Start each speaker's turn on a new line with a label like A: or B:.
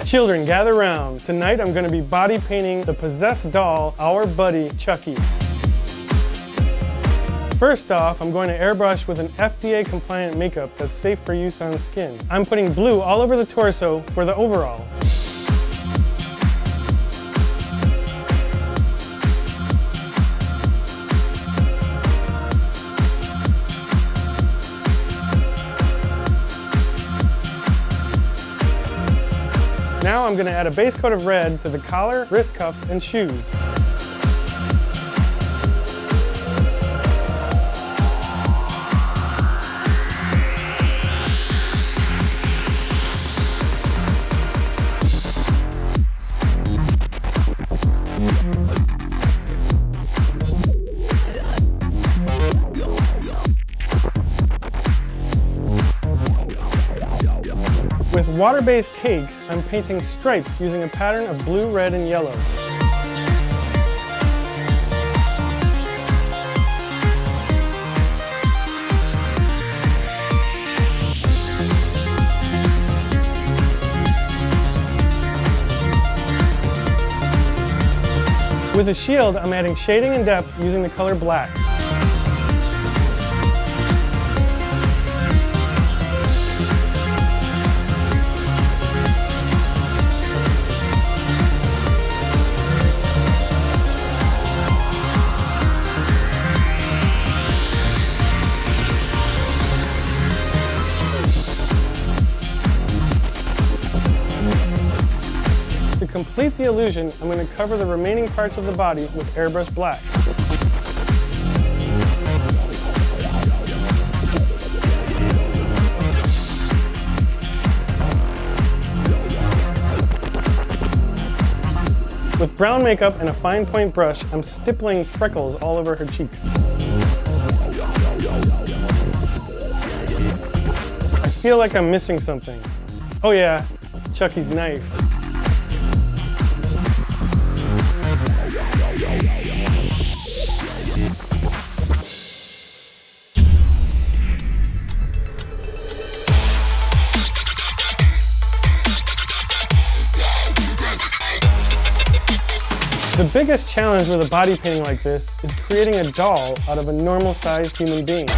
A: Children, gather round. Tonight I'm going to be body painting the possessed doll, our buddy Chucky. First off, I'm going to airbrush with an FDA-compliant makeup that's safe for use on skin. I'm putting blue all over the torso for the overalls. Now I'm going to add a base coat of red to the collar, wrist cuffs, and shoes. With water-based cakes, I'm painting stripes using a pattern of blue, red, and yellow. With a shield, I'm adding shading and depth using the color black. To complete the illusion, I'm going to cover the remaining parts of the body with airbrush black. With brown makeup and a fine point brush, I'm stippling freckles all over her cheeks. I feel like I'm missing something. Oh yeah, Chucky's knife. The biggest challenge with a body painting like this is creating a doll out of a normal-sized human being.